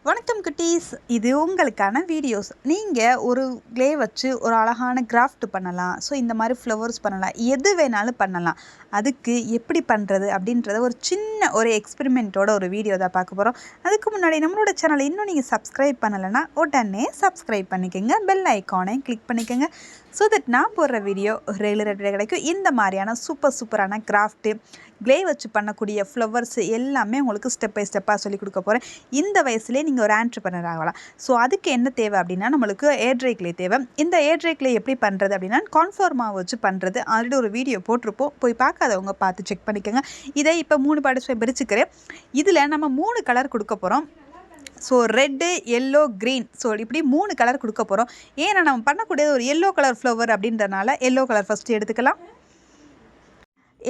வணக்கம் குட்டீஸ், இது உங்களுக்கான வீடியோஸ். நீங்கள் ஒரு க்ளே வச்சு ஒரு அழகான கிராஃப்ட் பண்ணலாம். ஸோ இந்த மாதிரி ஃப்ளவர்ஸ் பண்ணலாம், எது வேணாலும் பண்ணலாம். அதுக்கு எப்படி பண்ணுறது அப்படின்றத ஒரு சின்ன ஒரு எக்ஸ்பெரிமெண்ட்டோட ஒரு வீடியோ தான் பார்க்க போகிறோம். அதுக்கு முன்னாடி நம்மளோட சேனலை இன்னும் நீங்கள் சப்ஸ்கிரைப் பண்ணலைன்னா உடனே சப்ஸ்கிரைப் பண்ணிக்கோங்க, பெல் ஐக்கானையும் கிளிக் பண்ணிக்கோங்க. ஸோ தட் நான் போடுற வீடியோ ரெகுலராக கிடைக்கும். இந்த மாதிரியான சூப்பரான கிராஃப்ட்டு, க்ளே வச்சு பண்ணக்கூடிய ஃப்ளவர்ஸ் எல்லாமே உங்களுக்கு ஸ்டெப் பை ஸ்டெப்பாக சொல்லிக் கொடுக்க போகிறேன். இந்த வயசுலேயே நீங்கள் ஒரு ஆண்டர்ப்ரனர் ஆகலாம். ஸோ அதுக்கு என்ன தேவை அப்படின்னா, நம்மளுக்கு ஏர் ட்ரை க்ளே தேவை. இந்த ஏர் ட்ரை க்ளே எப்படி பண்ணுறது அப்படின்னா, கார்ன்ஃப்ளவர் மாவு வச்சு பண்ணுறது ஆல்ரெடி ஒரு வீடியோ போட்டிருப்போம், போய் பார்க்காதவங்க பார்த்து செக் பண்ணிக்கோங்க. இதை இப்போ 3 பார்ட்ஸாக பிரிச்சுக்கிறேன். இதில் நம்ம 3 கலர் கொடுக்க போகிறோம். So red, yellow, green. So இப்படி 3 கலர் கொடுக்க போகிறோம். ஏன்னா நம்ம பண்ணக்கூடியது ஒரு எல்லோ கலர் ஃப்ளவர் அப்படின்றனால எல்லோ கலர் ஃபஸ்ட்டு எடுத்துக்கலாம்.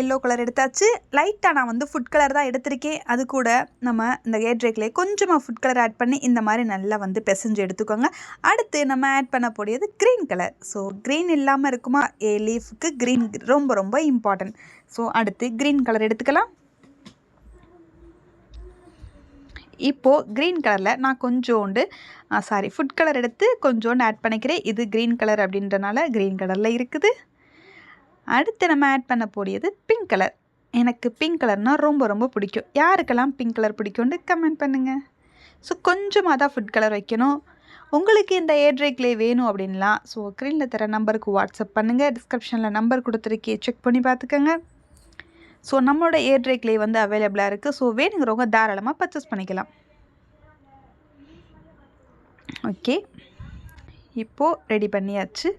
எல்லோ கலர் எடுத்தாச்சு. லைட்டாக நான் வந்து ஃபுட் கலர் தான் எடுத்திருக்கேன். அது கூட நம்ம இந்த ஏர் ட்ரை க்ளே கொஞ்சமாக ஃபுட் கலர் ஆட் பண்ணி இந்த மாதிரி நல்லா வந்து பிசைஞ்சு எடுத்துக்கோங்க. அடுத்து நம்ம ஆட் பண்ண போடியது க்ரீன் கலர். ஸோ க்ரீன் இல்லாமல் இருக்குமா, லீஃபுக்கு க்ரீன் ரொம்ப இம்பார்ட்டன்ட். ஸோ அடுத்து க்ரீன் கலர் எடுத்துக்கலாம். இப்போது க்ரீன் கலரில் நான் கொஞ்சோண்டு ஃபுட் கலர் எடுத்து கொஞ்சோண்டு ஆட் பண்ணிக்கிறேன். இது க்ரீன் கலர் அப்படின்றனால க்ரீன் கலரில் இருக்குது. அடுத்து நம்ம ஆட் பண்ண போடியது பிங்க் கலர். எனக்கு பிங்க் கலர்னால் ரொம்ப பிடிக்கும். யாருக்கெல்லாம் பிங்க் கலர் பிடிக்கும்னு கமெண்ட் பண்ணுங்கள். ஸோ கொஞ்சமாக தான் ஃபுட் கலர் வைக்கணும். உங்களுக்கு இந்த ஏர் ட்ரை க்ளே வேணும் அப்படின்லாம் ஸோ ஸ்க்ரீனில் தர நம்பருக்கு வாட்ஸ்அப் பண்ணுங்கள். டிஸ்கிரிப்ஷனில் நம்பர் கொடுத்துருக்கே, செக் பண்ணி பார்த்துக்கோங்க. ஸோ நம்மளோட ஏர் ட்ரை க்ளே வந்து அவைலபிளாக இருக்குது. ஸோ வேணுங்கிறவங்க தாராளமாக பர்ச்சேஸ் பண்ணிக்கலாம். ஓகே, இப்போது ரெடி பண்ணியாச்சு.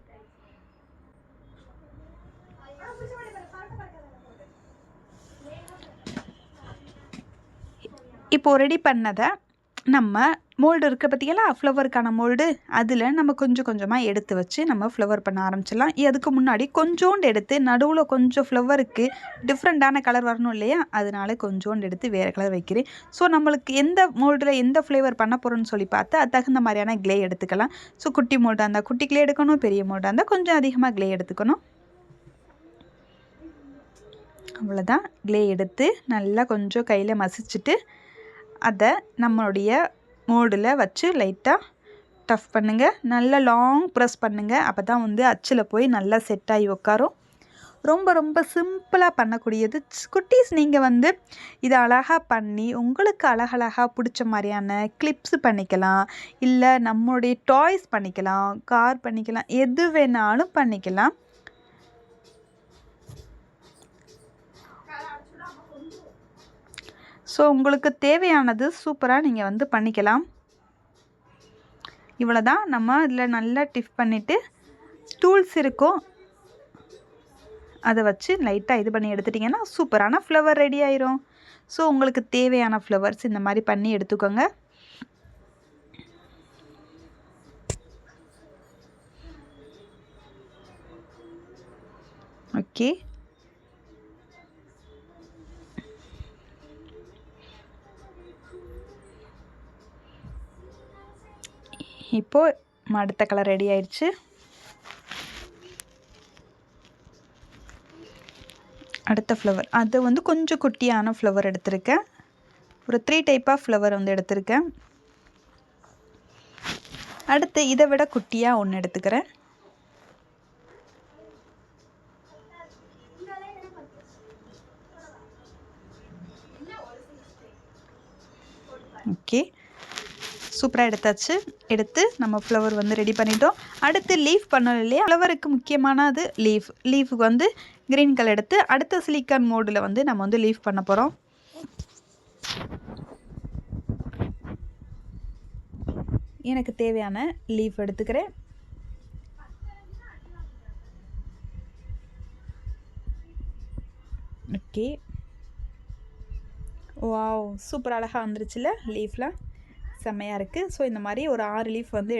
இப்போது ரெடி பண்ணதை நம்ம மோல்டு இருக்க பார்த்திங்களா, ஃப்ளவருக்கான மோல்டு, அதில் நம்ம கொஞ்சமாக எடுத்து வச்சு நம்ம ஃப்ளவர் பண்ண ஆரம்பிச்சிடலாம். அதுக்கு முன்னாடி கொஞ்சோண்டு எடுத்து நடுவில் கொஞ்சம் ஃப்ளவருக்கு டிஃப்ரெண்ட்டான கலர் வரணும் இல்லையா, அதனால கொஞ்சோண்டு எடுத்து வேறு கலர் வைக்கிறேன். ஸோ நம்மளுக்கு எந்த மோல்டில் எந்த ஃப்ளேவர் பண்ண போகிறோன்னு சொல்லி பார்த்து அது தகுந்த மாதிரியான க்ளே எடுத்துக்கலாம். ஸோ குட்டி மோல்டாக இருந்தால் குட்டி க்ளே எடுக்கணும், பெரிய மோல்டாக இருந்தால் கொஞ்சம் அதிகமாக க்ளே எடுத்துக்கணும். அவ்வளோதான். க்ளே எடுத்து நல்லா கொஞ்சம் கையில் மசிச்சுட்டு அதை நம்மளுடைய மோல்டில் வச்சு லைட்டாக டஃப் பண்ணுங்கள். நல்லா லாங் ப்ரெஸ் பண்ணுங்கள். அப்போ தான் வந்து அச்சில் போய் நல்லா செட் ஆகி உட்காரும். ரொம்ப சிம்பிளாக பண்ணக்கூடியது. குட்டீஸ், நீங்கள் வந்து இதை அழகாக பண்ணி உங்களுக்கு அழகழகாக பிடிச்ச மாதிரியான கிளிப்ஸ் பண்ணிக்கலாம், இல்லை நம்மளுடைய டாய்ஸ் பண்ணிக்கலாம், கார் பண்ணிக்கலாம், எது வேணாலும் பண்ணிக்கலாம். ஸோ உங்களுக்கு தேவையானது சூப்பராக நீங்கள் வந்து பண்ணிக்கலாம். இவ்வளோ தான். நம்ம இதில் நல்லா டிஃப் பண்ணிவிட்டு டூல்ஸ் இருக்கும், அதை வச்சு லைட்டாக இது பண்ணி எடுத்துட்டிங்கன்னா சூப்பரான ஃப்ளவர் ரெடி ஆயிரும். ஸோ உங்களுக்கு தேவையான ஃப்ளவர்ஸ் இந்த மாதிரி பண்ணி எடுத்துக்கோங்க. ஓகே, இப்போது அடுத்த கலர் ரெடி ஆயிடுச்சு. அடுத்த ஃப்ளவர் அது வந்து கொஞ்சம் குட்டியான ஃப்ளவர் எடுத்திருக்கேன். ஒரு 3 டைப் ஆஃப் ஃப்ளவர் வந்து எடுத்திருக்கேன். அடுத்து இதை விட குட்டியாக ஒன்று எடுத்துக்கிறேன். ஓகே, சூப்பராக எடுத்தாச்சு. எடுத்து நம்ம ஃப்ளவர் வந்து ரெடி பண்ணிட்டோம். அடுத்து லீஃப் பண்ணணும் இல்லையா, ஃப்ளவருக்கு முக்கியமானது லீஃபுக்கு வந்து க்ரீன் கலர் எடுத்து அடுத்த சிலிக்கான் மோடில் வந்து நம்ம வந்து லீஃப் பண்ண போகிறோம். எனக்கு தேவையான லீஃப் எடுத்துக்கிறேன். ஓகே, வாவ், சூப்பர் அழகாக வந்துருச்சுல லீஃப்லாம், செம்மையாக இருக்குது. ஸோ இந்த மாதிரி ஒரு 6 லீஃப் வந்து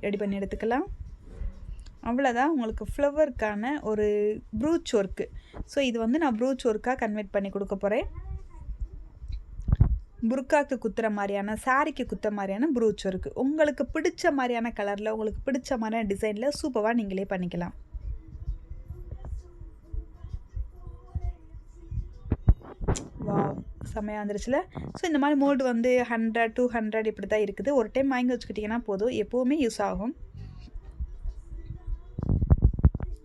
ரெடி பண்ணி எடுத்துக்கலாம். அவ்வளோதான் உங்களுக்கு ஃப்ளவருக்கான ஒரு ப்ரூச் ஒர்க்கு. ஸோ இது வந்து நான் ப்ரூச் ஒர்க்காக கன்வெர்ட் பண்ணி கொடுக்க போகிறேன். புர்காக்கு குத்துற மாதிரியான, சாரிக்கு குத்துற மாதிரியான ப்ரூச் ஒர்க்கு. உங்களுக்கு பிடிச்ச மாதிரியான கலரில், உங்களுக்கு பிடிச்ச மாதிரியான டிசைனில் சூப்பராக நீங்களே பண்ணிக்கலாம். வாவ், செம்மையாக வந்துருச்சுல. ஸோ இந்த மாதிரி மோல்டு வந்து 100 200 இப்படி தான் இருக்குது. ஒரு டைம் வாங்கி வச்சுக்கிட்டிங்கன்னா போதும், எப்போவுமே யூஸ் ஆகும்.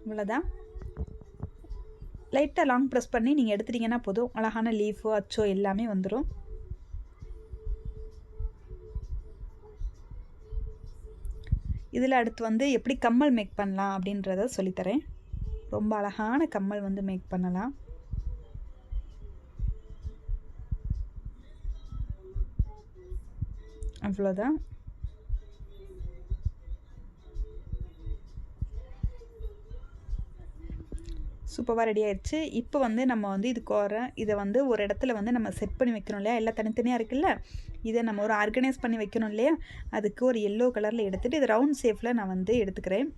இவ்வளோதான். லைட்டாக லாங் ப்ரெஸ் பண்ணி நீங்கள் எடுத்துட்டிங்கன்னா போதும், அழகான லீஃபோ அச்சோ எல்லாமே வந்துடும். இதில் அடுத்து வந்து எப்படி கம்மல் மேக் பண்ணலாம் அப்படின்றத சொல்லித்தரேன். ரொம்ப அழகான கம்மல் வந்து மேக் பண்ணலாம். அவ்வளோதான். சூப்பராக ரெடி ஆயிடுச்சு. இப்போ வந்து நம்ம வந்து இதை வந்து ஒரு இடத்துல வந்து நம்ம செட் பண்ணி வைக்கணும் இல்லையா, எல்லாம் தனித்தனியாக இருக்குல்ல, இதை நம்ம ஒரு ஆர்கனைஸ் பண்ணி வைக்கணும் இல்லையா, அதுக்கு ஒரு எல்லோ கலரில் எடுத்துகிட்டு இது ரவுண்ட் ஷேப்பில் நான் வந்து எடுத்துக்கிறேன்.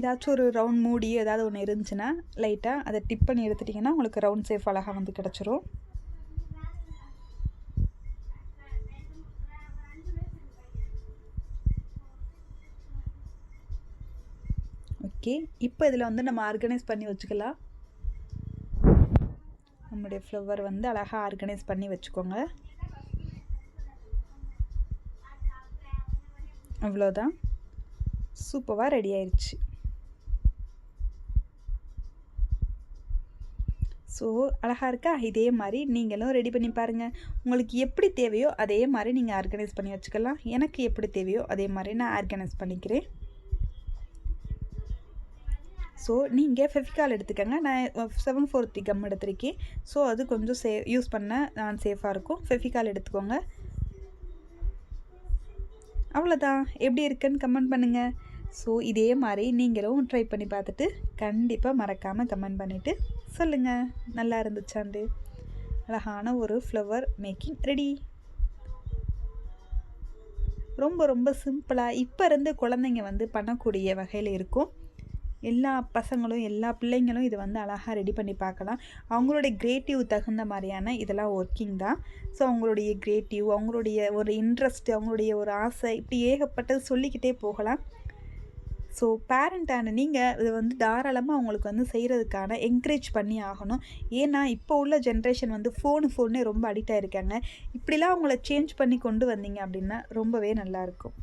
ஏதாச்சும் ஒரு ரவுண்ட் மூடி ஏதாவது ஒன்று இருந்துச்சுன்னா லைட்டாக அதை டிப் பண்ணி எடுத்துட்டிங்கன்னா உங்களுக்கு ரவுண்ட் ஷேப் அழகாக வந்து கிடச்சிரும். ஓகே, இப்போ இதில் வந்து நம்ம ஆர்கனைஸ் பண்ணி வச்சுக்கலாம். நம்முடைய ஃப்ளவர் வந்து அழகாக ஆர்கனைஸ் பண்ணி வச்சுக்கோங்க. அவ்வளோதான், சூப்பராக ரெடி ஆயிடுச்சு. ஸோ அழகாக இருக்கா? இதே மாதிரி நீங்களும் ரெடி பண்ணி பாருங்கள். உங்களுக்கு எப்படி தேவையோ அதே மாதிரி நீங்கள் ஆர்கனைஸ் பண்ணி வச்சுக்கலாம். எனக்கு எப்படி தேவையோ அதே மாதிரி நான் ஆர்கனைஸ் பண்ணிக்கிறேன். ஸோ நீங்கள் ஃபெவிகால் எடுத்துக்கோங்க. நான் 740 கம் எடுத்திருக்கேன். ஸோ அது கொஞ்சம் யூஸ் பண்ண நான் சேஃபாக இருக்கும். ஃபெவிகால் எடுத்துக்கோங்க. அவ்வளோதான். எப்படி இருக்குன்னு கமெண்ட் பண்ணுங்கள். ஸோ இதே மாதிரி நீங்களும் ட்ரை பண்ணி பார்த்துட்டு கண்டிப்பாக மறக்காமல் கமெண்ட் பண்ணிவிட்டு சொல்லுங்கள் நல்லா இருந்துச்சாண்டு. அழகான ஒரு ஃப்ளவர் மேக்கிங் ரெடி. ரொம்ப ரொம்ப சிம்பிளாக இப்போ இருந்து குழந்தைங்க வந்து பண்ணக்கூடிய வகையில் இருக்கும். எல்லா பசங்களும் எல்லா பிள்ளைங்களும் இது வந்து அழகாக ரெடி பண்ணி பார்க்கலாம். அவங்களுடைய கிரியேட்டிவ் தகுந்த மாதிரியான இதெல்லாம் ஒர்க்கிங் தான். ஸோ அவங்களுடைய கிரியேட்டிவ், அவங்களுடைய ஒரு இன்ட்ரெஸ்ட், அவங்களுடைய ஒரு ஆசை, இப்படி ஏகப்பட்டது சொல்லிக்கிட்டே போகலாம். ஸோ பேரண்ட்டான நீங்கள் இதை வந்து தாராளமாக அவங்களுக்கு வந்து செய்கிறதுக்கான என்கரேஜ் பண்ணி ஆகணும். ஏன்னா இப்போ உள்ள ஜென்ரேஷன் வந்து ஃபோனே ரொம்ப அடிக்ட் ஆகிருக்காங்க. இப்படிலாம் அவங்கள சேஞ்ச் பண்ணி கொண்டு வந்தீங்க அப்படின்னா ரொம்பவே நல்லாயிருக்கும்.